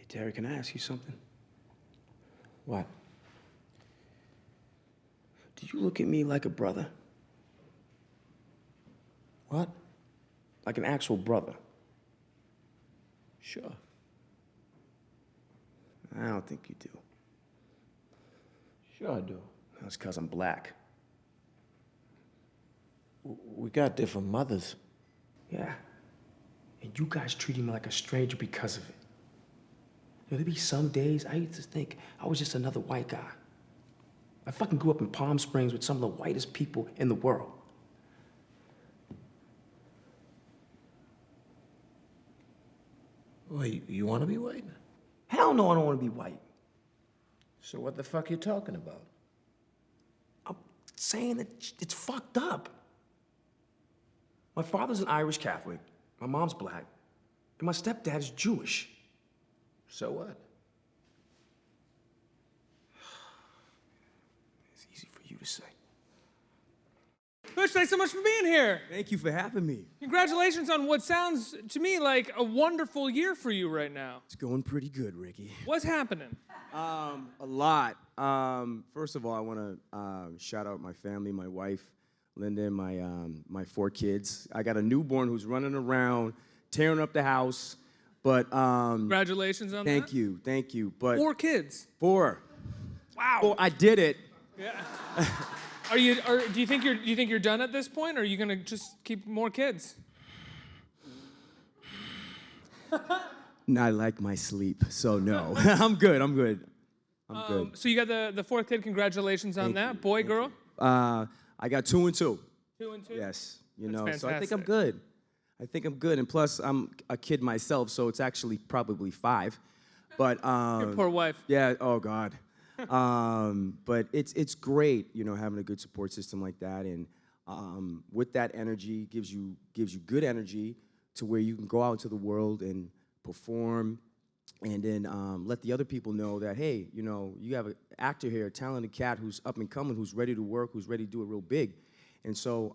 Derek, can I ask you something? What? Do you look at me like a brother? What? Like an actual brother? Sure. I don't think you do. Sure I do. That's because I'm black. We got different mothers. Yeah. And you guys treating me like a stranger because of it. You know, there'd be some days I used to think I was just another white guy. I fucking grew up in Palm Springs with some of the whitest people in the world. Wait, you want to be white? Hell no, I don't want to be white. So what the fuck you talking about? I'm saying that it's fucked up. My father's an Irish Catholic, my mom's black, and my stepdad's Jewish. So what? It's easy for you to say. Pooch, thanks so much for being here. Thank you for having me. Congratulations on what sounds to me like a wonderful year for you right now. It's going pretty good, Ricky. What's happening? A lot. First of all, I want to shout out my family, my wife, Linda, and my 4 kids. I got a newborn who's running around, tearing up the house. But Congratulations on that. Thank you. But 4 kids. 4. Wow. Well, I did it. Yeah. Do you think you're done at this point, or are you gonna just keep more kids? No, I like my sleep, so no. I'm good. I'm good. So you got the 4th kid. Congratulations on that. you, Boy, girl. I got 2 and 2. 2 and 2. Yes, That's so I think fantastic. I'm good. And plus I'm a kid myself, so it's actually probably 5. But Your poor wife. yeah, oh God. But it's great, having a good support system like that, and with that energy gives you good energy to where you can go out into the world and perform, and then let the other people know that, hey, you have an actor here, a talented cat who's up and coming, who's ready to work, who's ready to do it real big. And so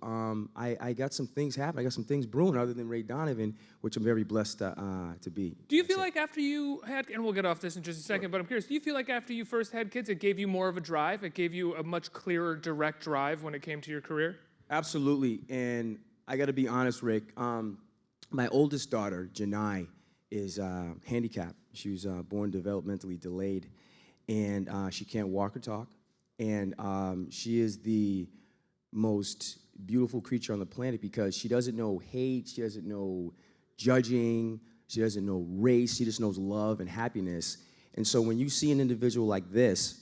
I got some things happening. I got some things brewing other than Ray Donovan, which I'm very blessed to be. Do you feel like after you had, and we'll get off this in just a second, but I'm curious, do you feel like after you first had kids, it gave you more of a drive? It gave you a much clearer, direct drive when it came to your career? Absolutely, and I got to be honest, Rick. My oldest daughter, Janai, is handicapped. She was born developmentally delayed, and she can't walk or talk. And she is the most beautiful creature on the planet because she doesn't know hate, she doesn't know judging, she doesn't know race, she just knows love and happiness. And so when you see an individual like this,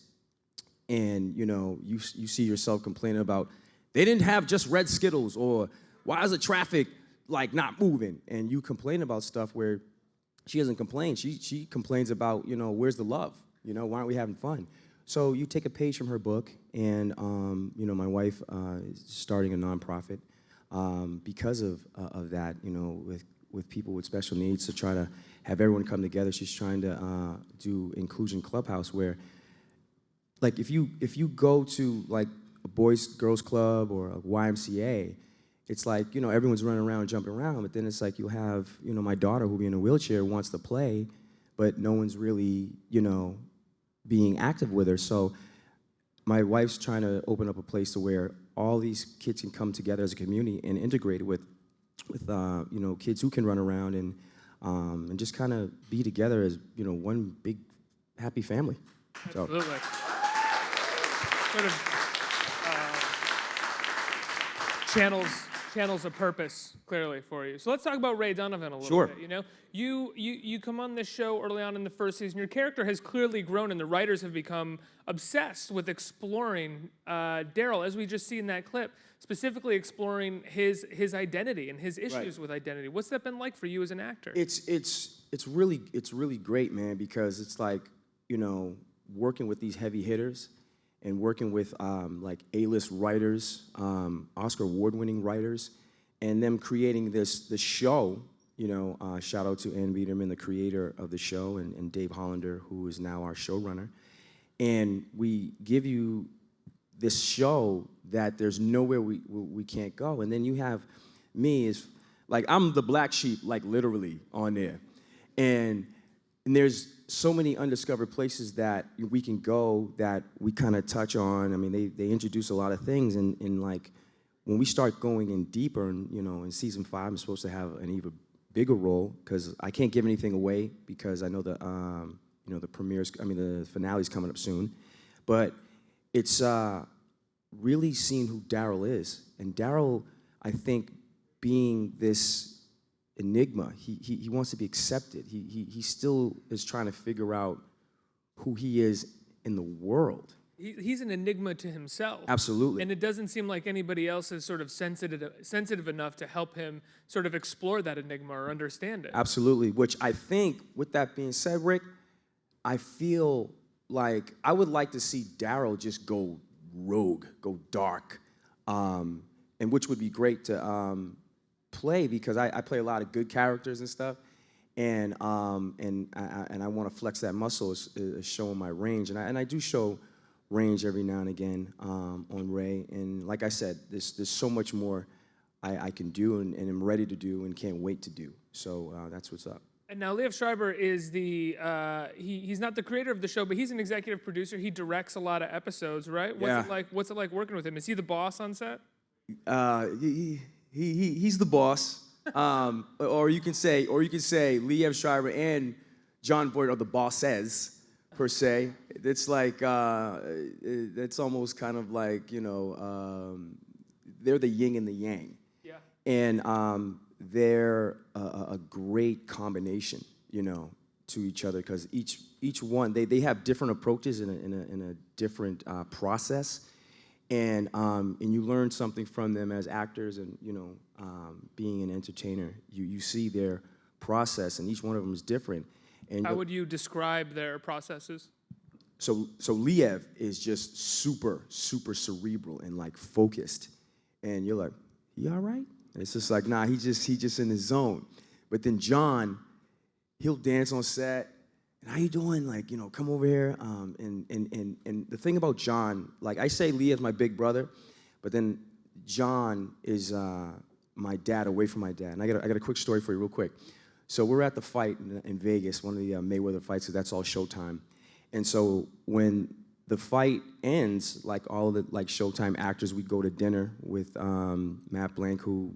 and you see yourself complaining about, they didn't have just red Skittles, or why is the traffic like not moving? And you complain about stuff where she doesn't complain. She complains about, where's the love? Why aren't we having fun? So you take a page from her book, and my wife is starting a nonprofit because of that. With people with special needs, to try to have everyone come together. She's trying to do Inclusion Clubhouse, where, like, if you go to like a boys girls club or a YMCA, it's like everyone's running around, jumping around, but then it's like you'll have my daughter who'll be in a wheelchair, wants to play, but no one's really being active with her. So my wife's trying to open up a place to where all these kids can come together as a community and integrate it with kids who can run around and just kind of be together as one big happy family. Absolutely. Sort of channels of purpose clearly for you. So let's talk about Ray Donovan a little bit. You come on this show early on in the first season. Your character has clearly grown, and the writers have become obsessed with exploring Daryl, as we just see in that clip, specifically exploring his identity and his issues with identity. What's that been like for you as an actor? It's really great, man, because it's like working with these heavy hitters and working with like A-list writers, Oscar award-winning writers, and them creating this show. Shout out to Ann Biederman, the creator of the show, and Dave Hollander, who is now our showrunner. And we give you this show that there's nowhere we can't go. And then you have me, is like, I'm the black sheep, like literally on there. And there's so many undiscovered places that we can go that we kind of touch on. I mean, they introduce a lot of things, and like when we start going in deeper, and in season 5, I'm supposed to have an even bigger role because I can't give anything away because I know the the finale's coming up soon, but it's really seeing who Daryl is, and Daryl, I think, being this enigma, he wants to be accepted. He still is trying to figure out who he is in the world. He's an enigma to himself. Absolutely. And it doesn't seem like anybody else is sort of sensitive enough to help him sort of explore that enigma or understand it. Absolutely, which I think, with that being said, Rick, I feel like I would like to see Daryl just go rogue, go dark, and which would be great to play because I play a lot of good characters and stuff, and I want to flex that muscle, is showing my range, and I do show range every now and again on Ray, and like I said, there's so much more I can do and am ready to do and can't wait to do. So that's what's up. And now Liev Schreiber is he's not the creator of the show, but he's an executive producer. He directs a lot of episodes, right? What's it like working with him? Is he the boss on set? He's the boss, or you can say Liev Schreiber and Jon Voight are the bosses, per se. It's like it's almost kind of like they're the yin and the yang, yeah, and they're a great combination, to each other because each one they have different approaches in a different process. And you learn something from them as actors, and being an entertainer, you see their process, and each one of them is different. And how would you describe their processes? So Liev is just super cerebral and like focused, and you're like, he all right? And it's just like, nah, he just in his zone. But then Jon, he'll dance on set. And how you doing? Like, come over here. And the thing about Jon, like I say Liev's my big brother, but then Jon is my dad away from my dad. And I got a quick story for you real quick. So we're at the fight in Vegas, one of the Mayweather fights, because that's all Showtime. And so when the fight ends, like all the Showtime actors, we go to dinner with Matt Blank, who,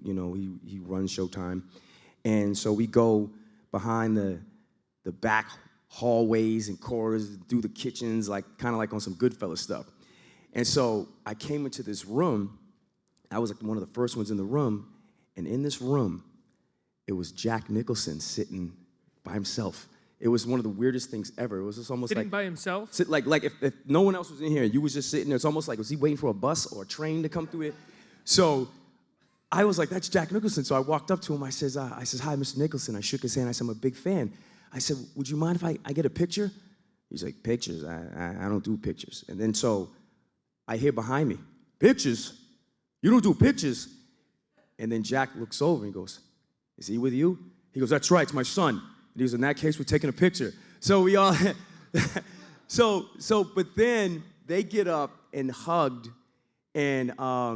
he runs Showtime. And so we go behind the back hallways and corridors, through the kitchens, kind of like on some Goodfellas stuff. And so I came into this room. I was like one of the first ones in the room, and in this room, it was Jack Nicholson sitting by himself. It was one of the weirdest things ever. It was just almost sitting by himself. Like if no one else was in here, you was just sitting there. It's almost like, was he waiting for a bus or a train to come through it? So I was like, that's Jack Nicholson. So I walked up to him. I says, hi, Mr. Nicholson. I shook his hand. I said, I'm a big fan. I said, would you mind if I get a picture? He's like, pictures? I don't do pictures. And then so I hear behind me, pictures? You don't do pictures? And then Jack looks over and goes, is he with you? He goes, that's right, it's my son. And he goes, in that case, we're taking a picture. So we all, but then they get up and hugged, and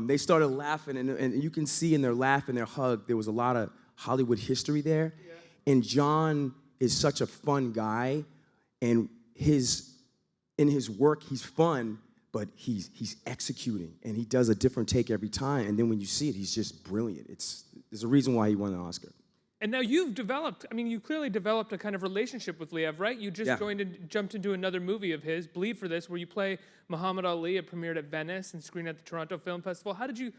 they started laughing, and you can see in their laugh and their hug, there was a lot of Hollywood history there. Yeah. And Jon is such a fun guy, and in his work, he's fun, but he's executing, and he does a different take every time, and then when you see it, he's just brilliant. There's a reason why he won an Oscar. And now you clearly developed a kind of relationship with Liev, right? You just jumped into another movie of his, Bleed for This, where you play Muhammad Ali. It premiered at Venice and screened at the Toronto Film Festival. How did you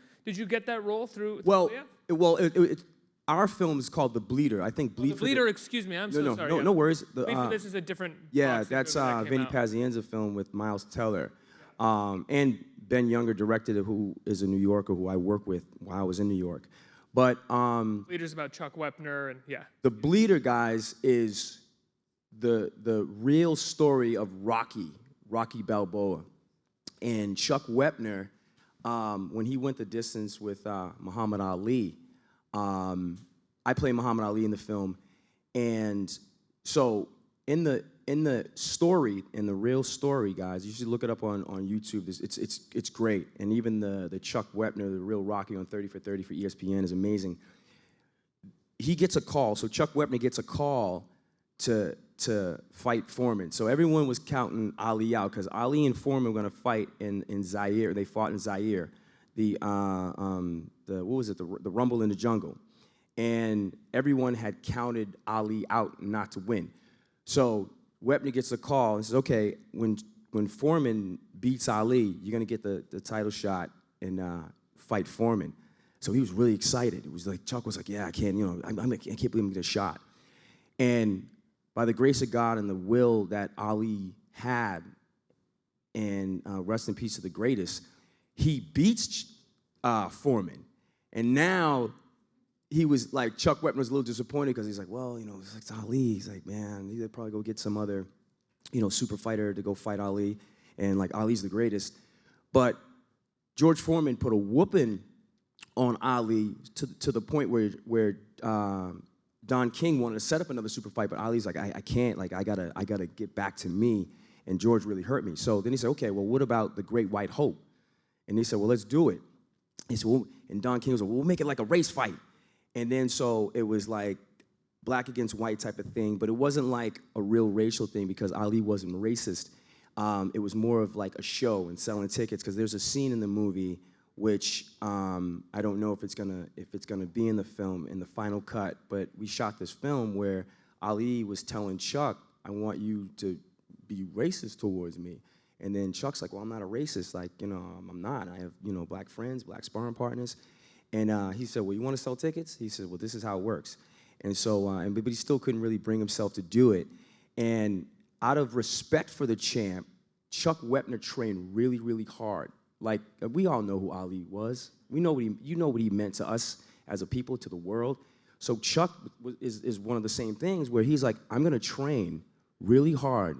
get that role through Liev? Our film is called The Bleeder. I think Bleed The Bleeder, excuse me, I'm so sorry. No worries. Bleed for This is a different Yeah, that's Vinny Pazienza film with Miles Teller. And Ben Younger directed it, who is a New Yorker who I worked with while I was in New York. But Bleeder's about Chuck Wepner, and yeah. The Bleeder, guys, is the real story of Rocky Balboa. And Chuck Wepner, when he went the distance with Muhammad Ali, I play Muhammad Ali in the film, and so in the story, in the real story, guys, you should look it up on YouTube. It's great, and even the Chuck Wepner, the real Rocky on 30 for 30 for ESPN is amazing. He gets a call, so Chuck Wepner gets a call to fight Foreman. So everyone was counting Ali out because Ali and Foreman were going to fight in Zaire. They fought in Zaire. The what was it? The Rumble in the Jungle, and everyone had counted Ali out not to win. So Wepner gets a call and says, "Okay, when Foreman beats Ali, you're going to get the title shot and fight Foreman." So he was really excited. It was like Chuck was like, "Yeah, I can't, I can't believe I'm gonna get a shot." And by the grace of God and the will that Ali had, and rest in peace to the greatest, he beats Foreman. And now he was like, Chuck Wepner was a little disappointed because he's like, well, it's Ali. He's like, man, he'll probably go get some other, super fighter to go fight Ali. And like, Ali's the greatest. But George Foreman put a whooping on Ali to the point where Don King wanted to set up another super fight, but Ali's like, I can't, like, I gotta get back to me, and George really hurt me. So then he said, okay, well, what about the Great White Hope? And he said, well, let's do it. He said, well, and Don King was like, well, we'll make it like a race fight. And then so it was like black against white type of thing, but it wasn't like a real racial thing because Ali wasn't racist. It was more of like a show and selling tickets, because there's a scene in the movie which I don't know if it's gonna be in the film in the final cut, but we shot this film where Ali was telling Chuck, I want you to be racist towards me. And then Chuck's like, well, I'm not a racist, like, I'm not. I have, black friends, black sparring partners. And he said, well, you want to sell tickets? He said, well, this is how it works. And so, but he still couldn't really bring himself to do it. And out of respect for the champ, Chuck Wepner trained really, really hard. Like, we all know who Ali was. We know what he meant to us as a people, to the world. So Chuck is one of the same things where he's like, I'm gonna train really hard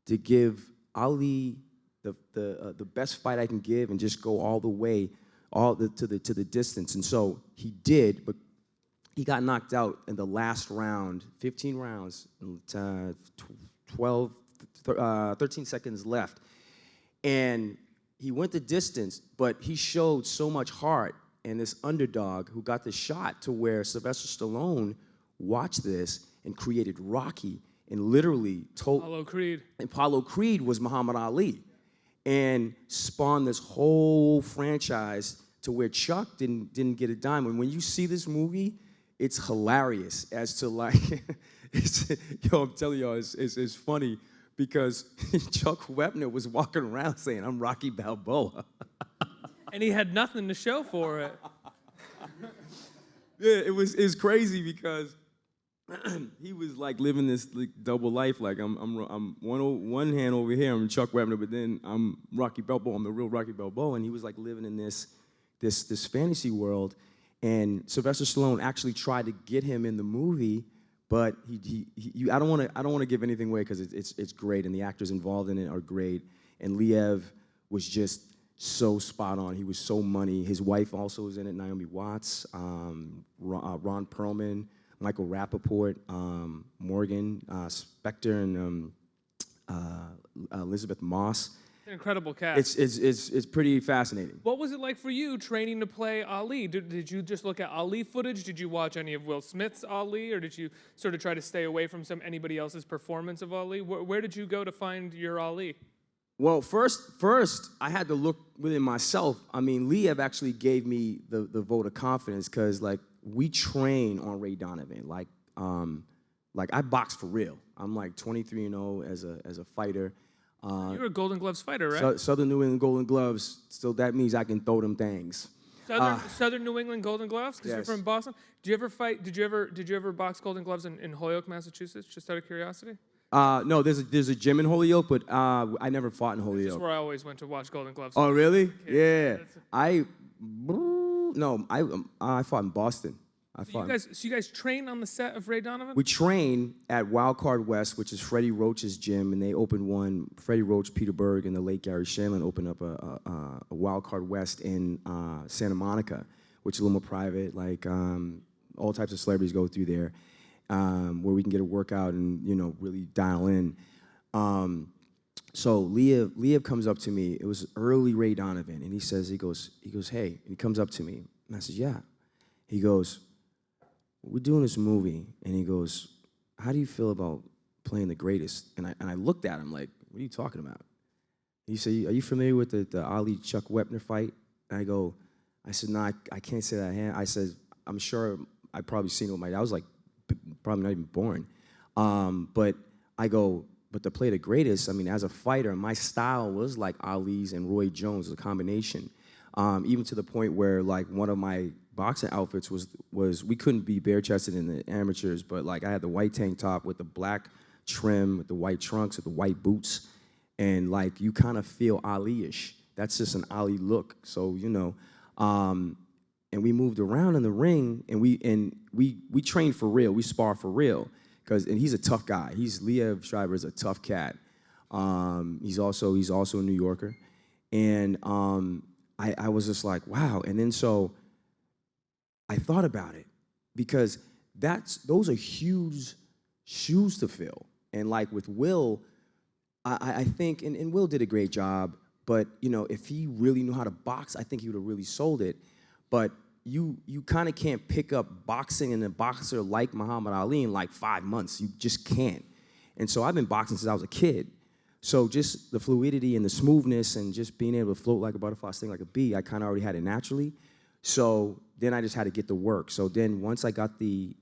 to give Ali the best fight I can give and just go all the way, to the distance. And so he did, but he got knocked out in the last round, 15 rounds, 13 seconds left. And he went the distance, but he showed so much heart, and this underdog who got the shot to where Sylvester Stallone watched this and created Rocky and literally told Apollo Creed. And Apollo Creed was Muhammad Ali, and spawned this whole franchise to where Chuck didn't get a dime. And when you see this movie, it's hilarious as to like, I'm telling y'all, it's funny. Because Chuck Wepner was walking around saying, I'm Rocky Balboa. And he had nothing to show for it. Yeah, it's crazy because he was like living this like double life. Like I'm one hand over here, I'm Chuck Wepner, but then I'm Rocky Balboa. I'm the real Rocky Balboa, and he was like living in this fantasy world. And Sylvester Stallone actually tried to get him in the movie. But I don't want to give anything away because it's great, and the actors involved in it are great. And Liev was just so spot on. He was so money. His wife also was in it, Naomi Watts, Ron Perlman, Michael Rappaport, Morgan Spector, and Elizabeth Moss. An incredible cast. It's pretty fascinating. What was it like for you training to play Ali? Did you just look at Ali footage? Did you watch any of Will Smith's Ali, or did you sort of try to stay away from anybody else's performance of Ali? Where did you go to find your Ali? Well, first I had to look within myself. I mean, Liev actually gave me the vote of confidence because like we train on Ray Donovan. Like I box for real. I'm like 23-0 as a fighter. You're a Golden Gloves fighter, right? Southern New England Golden Gloves, so that means I can throw them things. Southern New England Golden Gloves, because yes. You're from Boston. Did you ever box Golden Gloves in Holyoke, Massachusetts? Just out of curiosity. No, there's a gym in Holyoke, but I never fought in Holyoke. That's where I always went to watch Golden Gloves. Oh, really? Yeah. I fought in Boston. So you guys train on the set of Ray Donovan? We train at Wild Card West, which is Freddie Roach's gym, and they opened one. Freddie Roach, Peter Berg, and the late Gary Shandling opened up a Wild Card West in Santa Monica, which is a little more private. Like all types of celebrities go through there, where we can get a workout and really dial in. So Liev comes up to me. It was early Ray Donovan, and he goes, hey, and he comes up to me, and I said, yeah. He goes, we're doing this movie, and he goes, how do you feel about playing the greatest. And I looked at him like, what are you talking about? He said, are you familiar with the Ali Chuck Wepner fight? And I said, no, I can't say that I have. I said, I'm sure I probably seen it with my dad. I was like, probably not even born. But I go, but to play the greatest, I mean, as a fighter, my style was like Ali's and Roy Jones, a combination. Even to the point where like one of my boxing outfits was we couldn't be bare-chested in the amateurs, but like I had the white tank top with the black trim, with the white trunks, with the white boots, and like you kind of feel Ali-ish. That's just an Ali look. So, you know, and we moved around in the ring, and we trained for real. We spar for real, and he's a tough guy. Liev Schreiber is a tough cat. He's also a New Yorker, and I was just like, wow. And then so I thought about it, because those are huge shoes to fill. And like with Will, I think, and Will did a great job, but you know, if he really knew how to box, I think he would have really sold it. But you kind of can't pick up boxing and a boxer like Muhammad Ali in like 5 months. You just can't. And so I've been boxing since I was a kid. So just the fluidity and the smoothness and just being able to float like a butterfly, sting like a bee, I kind of already had it naturally. So then I just had to get to work. So then once I got the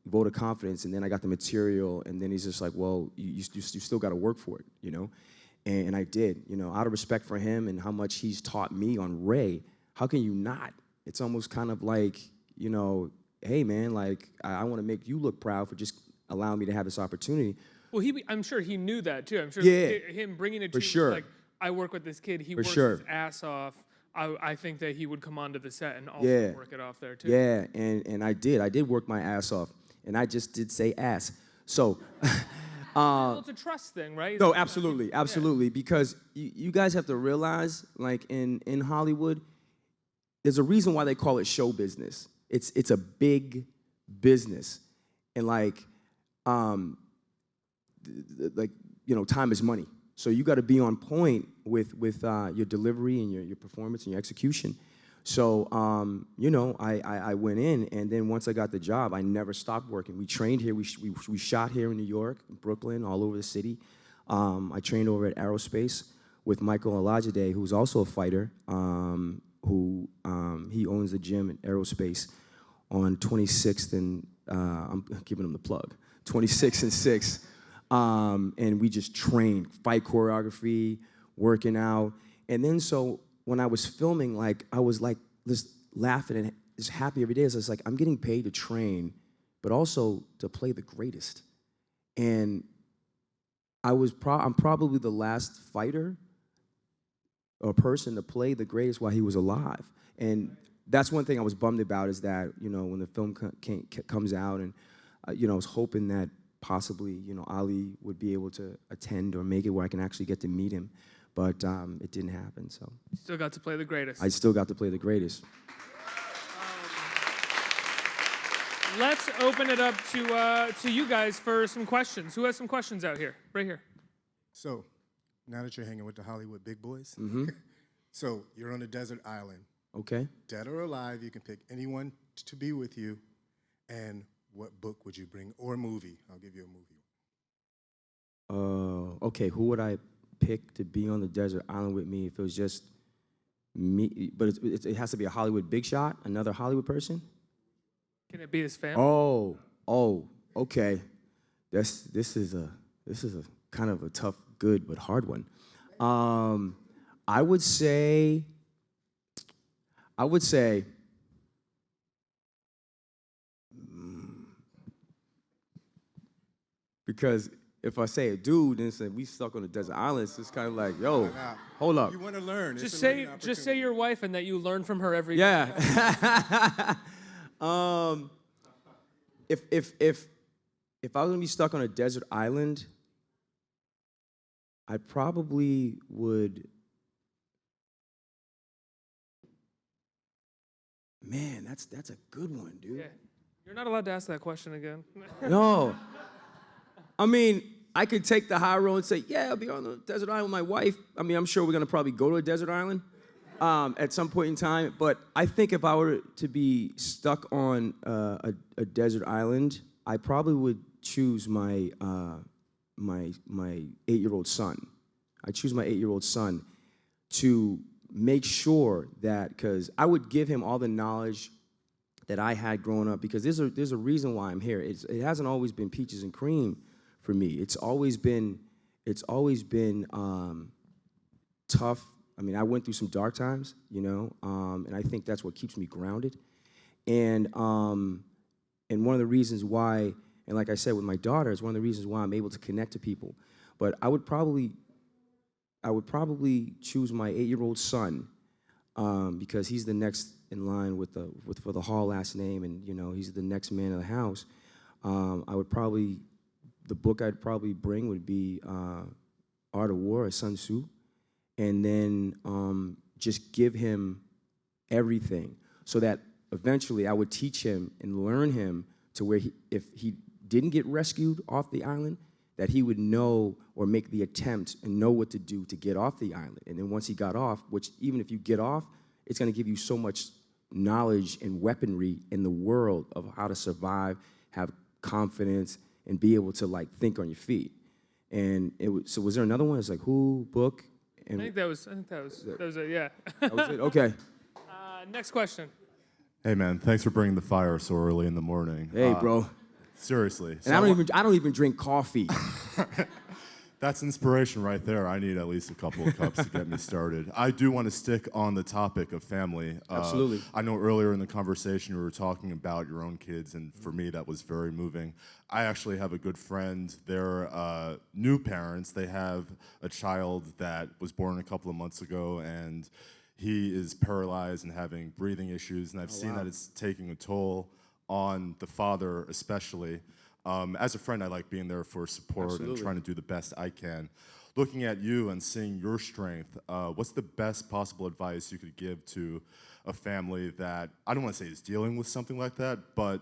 vote of confidence, and then I got the material, and then he's just like, well, you still got to work for it, you know? And I did, you know, out of respect for him and how much he's taught me on Ray, how can you not? It's almost kind of like, you know, hey, man, like, I want to make you look proud for just allowing me to have this opportunity. Well, I'm sure he knew that, too. I'm sure him bringing it to you was like, I work with this kid. He works his ass off. I think that he would come onto the set and also work it off there, too. Yeah, and I did. I did work my ass off. And I just did say ass. So... well, it's a trust thing, right? No, absolutely, absolutely. Yeah. Because you guys have to realize, like in Hollywood, there's a reason why they call it show business. It's a big business, and like you know, time is money. So you got to be on point with your delivery and your performance and your execution. So you know, I went in, and then once I got the job, I never stopped working. We trained here. We shot here in New York, Brooklyn, all over the city. I trained over at Aerospace with Michael Olajide, who's also a fighter. He owns the gym at Aerospace on 26th and I'm giving him the plug. 26th and 6th, and we just trained fight choreography, working out, and then so. When I was filming, like I was like just laughing and just happy every day. So it's like I'm getting paid to train, but also to play the greatest. And I'm probably the last fighter or person to play the greatest while he was alive. And that's one thing I was bummed about, is that, you know, when the film comes out, and you know, I was hoping that possibly, you know, Ali would be able to attend or make it where I can actually get to meet him. But it didn't happen, so. You still got to play the greatest. I still got to play the greatest. Let's open it up to you guys for some questions. Who has some questions out here? Right here. So, now that you're hanging with the Hollywood big boys, so you're on a desert island. Okay. Dead or alive, you can pick anyone to be with you, and what book would you bring, or movie? I'll give you a movie. Okay, who would I pick to be on the desert island with me if it was just me? But it has to be a Hollywood big shot, another Hollywood person? Can it be his family? Oh, okay. This is a kind of a tough, good, but hard one. I would say, because if I say a dude, then say we stuck on a desert island, it's just kind of like, yo, hold up. You want to learn. Just say your wife and that you learn from her every day. Yeah. If I was gonna be stuck on a desert island, I probably would. Man, that's a good one, dude. Yeah. You're not allowed to ask that question again. No. I mean, I could take the high road and say, yeah, I'll be on the desert island with my wife. I mean, I'm sure we're going to probably go to a desert island at some point in time. But I think if I were to be stuck on a desert island, I probably would choose my my 8-year-old son. I choose my 8-year-old son to make sure that, because I would give him all the knowledge that I had growing up, because there's a reason why I'm here. It hasn't always been peaches and cream for me. It's always been tough. I mean, I went through some dark times, you know, and I think that's what keeps me grounded. And one of the reasons why, and like I said with my daughter, it's one of the reasons why I'm able to connect to people. But I would probably choose my 8-year-old son, because he's the next in line for the Hall last name, and you know he's the next man of the house. The book I'd probably bring would be Art of War, or Sun Tzu, and then just give him everything, so that eventually I would teach him and learn him to where if he didn't get rescued off the island, that he would know or make the attempt and know what to do to get off the island. And then once he got off, which even if you get off, it's gonna give you so much knowledge and weaponry in the world of how to survive, have confidence, and be able to like think on your feet. And so was there another one? It's like who, book? And I think that was it, yeah. that was it, okay. Next question. Hey man, thanks for bringing the fire so early in the morning. Hey, bro. Seriously. And I don't even drink coffee. That's inspiration right there. I need at least a couple of cups to get me started. I do want to stick on the topic of family. Absolutely. I know earlier in the conversation you were talking about your own kids, and for me that was very moving. I actually have a good friend. They're new parents. They have a child that was born a couple of months ago, and he is paralyzed and having breathing issues, and I've seen that it's taking a toll on the father especially. As a friend, I like being there for support and trying to do the best I can. Looking at you and seeing your strength, what's the best possible advice you could give to a family that, I don't want to say is dealing with something like that, but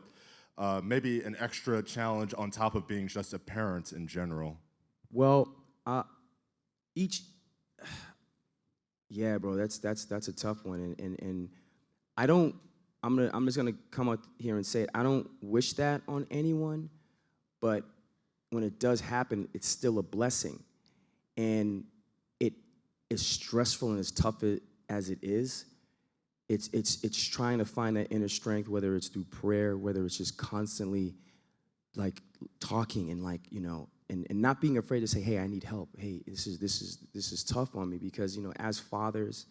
maybe an extra challenge on top of being just a parent in general? Well, yeah, bro, that's a tough one, and I'm just gonna come out here and say it. I don't wish that on anyone, but when it does happen, it's still a blessing, and it is stressful and as tough as it is. It's trying to find that inner strength, whether it's through prayer, whether it's just constantly like talking and like, you know, and not being afraid to say, hey, I need help. Hey, this is tough on me, because, you know, as fathers,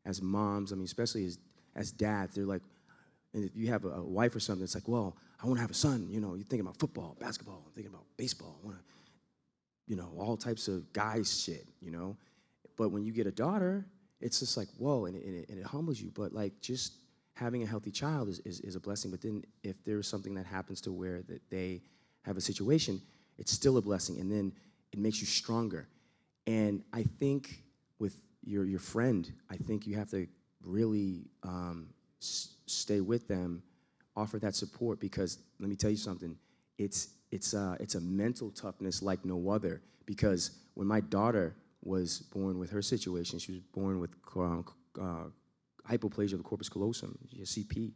as moms, I mean, especially as dads, they're like, and if you have a wife or something, it's like, well, I want to have a son. You know, you're thinking about football, basketball, I'm thinking about baseball. I want to, you know, all types of guys shit, you know. But when you get a daughter, it's just like, whoa, and it humbles you. But like just having a healthy child is a blessing. But then if there's something that happens to where that they have a situation, it's still a blessing. And then it makes you stronger. And I think with your friend, I think you have to really stay with them, offer that support, because let me tell you something, it's a mental toughness like no other. Because when my daughter was born with her situation, she was born with hypoplasia of the corpus callosum, CP,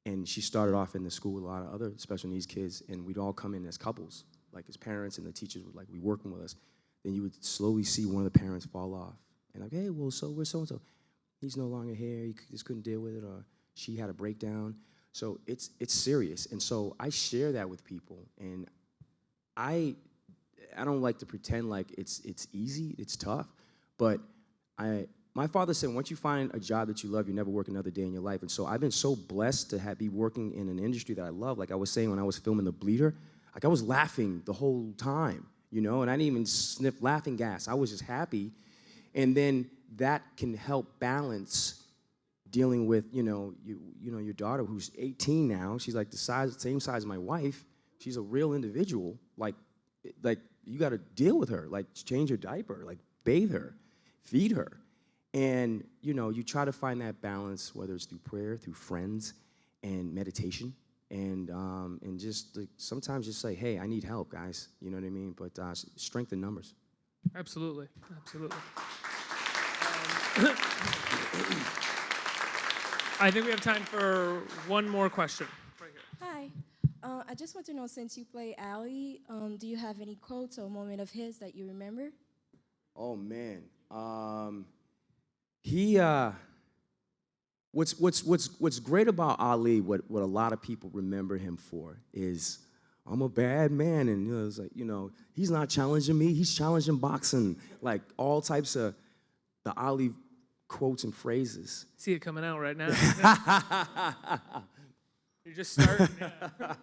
and she started off in the school with a lot of other special needs kids, and we'd all come in as couples, like as parents, and the teachers would like be working with us. Then you would slowly see one of the parents fall off, and like, hey, well, so where's so-and-so? He's no longer here, he just couldn't deal with it, or she had a breakdown. So it's serious, and so I share that with people, and I don't like to pretend like it's easy, it's tough, but my father said, once you find a job that you love, you never work another day in your life. And so I've been so blessed to be working in an industry that I love. Like I was saying when I was filming The Bleeder, like I was laughing the whole time, you know, and I didn't even sniff laughing gas. I was just happy. And then that can help balance dealing with, you know, your daughter who's 18 now. She's like the same size as my wife. She's a real individual. Like you got to deal with her, like change her diaper, like bathe her, feed her. And, you know, you try to find that balance, whether it's through prayer, through friends, and meditation, and just like, sometimes just say, hey, I need help, guys. You know what I mean? But strength in numbers. Absolutely, absolutely. I think we have time for one more question. Right here. Hi. I just want to know, since you play Ali, do you have any quotes or moment of his that you remember? Oh man, he. What's great about Ali? What a lot of people remember him for is, I'm a bad man, and it's like, he's not challenging me. He's challenging boxing, like all types of the Ali quotes and phrases. See it coming out right now. You're just starting. Yeah.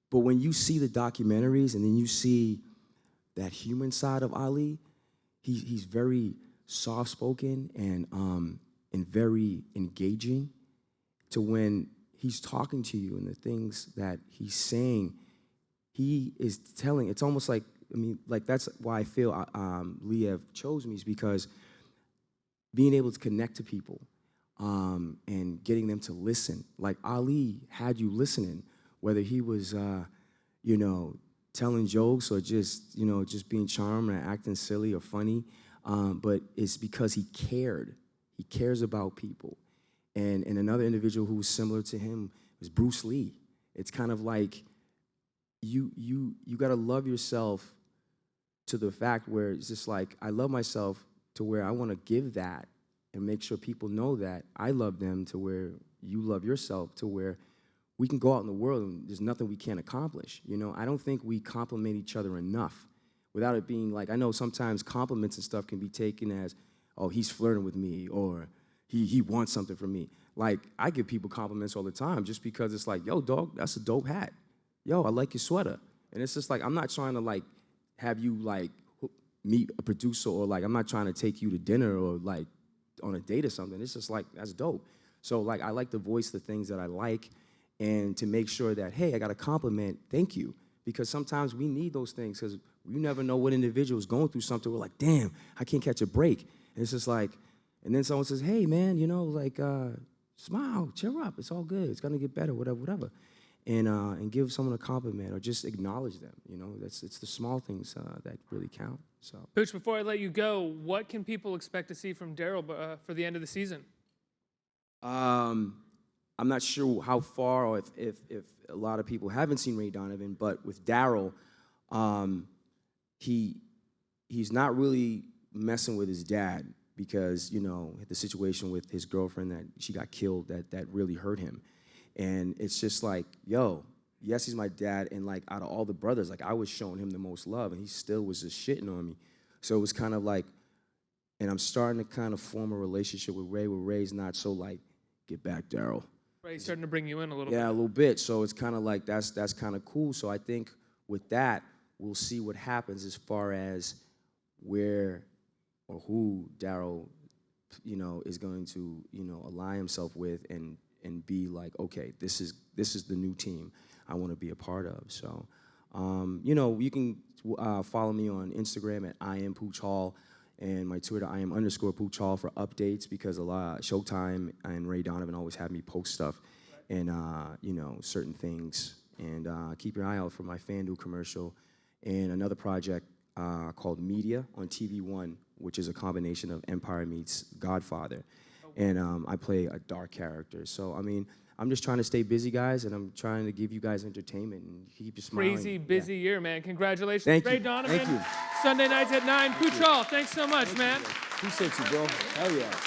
But when you see the documentaries and then you see that human side of Ali, he's very soft-spoken and very engaging, to when he's talking to you and the things that he's saying, he is telling. It's almost like, that's why I feel Liev chose me, is because being able to connect to people and getting them to listen. Like Ali had you listening, whether he was, telling jokes or just being charming and acting silly or funny, but it's because he cared. He cares about people. And another individual who was similar to him was Bruce Lee. It's kind of like you got to love yourself to the fact where it's just like, I love myself to where I want to give that and make sure people know that I love them, to where you love yourself, to where we can go out in the world and there's nothing we can't accomplish. I don't think we compliment each other enough without it being like, I know sometimes compliments and stuff can be taken as, oh, he's flirting with me, or he wants something from me. Like, I give people compliments all the time just because it's like, yo, dog, that's a dope hat. Yo, I like your sweater. And it's just like, I'm not trying to like have you like meet a producer, or like I'm not trying to take you to dinner or like on a date or something. It's just like, that's dope. So like, I like to voice the things that I like and to make sure that, hey, I got a compliment, thank you. Because sometimes we need those things, because you never know what individual is going through something. We're like, damn, I can't catch a break. And it's just like, and then someone says, hey, man, smile, cheer up. It's all good. It's going to get better, whatever. And give someone a compliment or just acknowledge them. It's the small things that really count. So, Pooch, before I let you go, what can people expect to see from Daryl for the end of the season? I'm not sure how far, or if a lot of people haven't seen Ray Donovan, but with Daryl, he's not really messing with his dad, because the situation with his girlfriend, that she got killed, that really hurt him. And it's just like, yo, yes, he's my dad, and like out of all the brothers, like I was showing him the most love, and he still was just shitting on me. So it was kind of like, and I'm starting to kind of form a relationship with Ray, where Ray's not so like, get back, Daryl. Ray's starting to bring you in a little bit. Yeah, a little bit. So it's kind of like, that's kind of cool. So I think with that, we'll see what happens as far as where or who Daryl, is going to, align himself with and be like, okay, this is the new team I want to be a part of. So, you can follow me on Instagram at I am Pooch Hall, and my Twitter, @Pooch Hall, for updates, because a lot Showtime and Ray Donovan always have me post stuff and certain things. And keep your eye out for my FanDuel commercial and another project called Media on TV One, which is a combination of Empire meets Godfather. And I play a dark character. So, I'm just trying to stay busy, guys, and I'm trying to give you guys entertainment and keep you smiling. Crazy busy year, man. Congratulations. Thank Ray you. Donovan. Thank you. Sunday nights at 9. Pooch Hall, thanks so much, man. Appreciate you, bro. Hell yeah.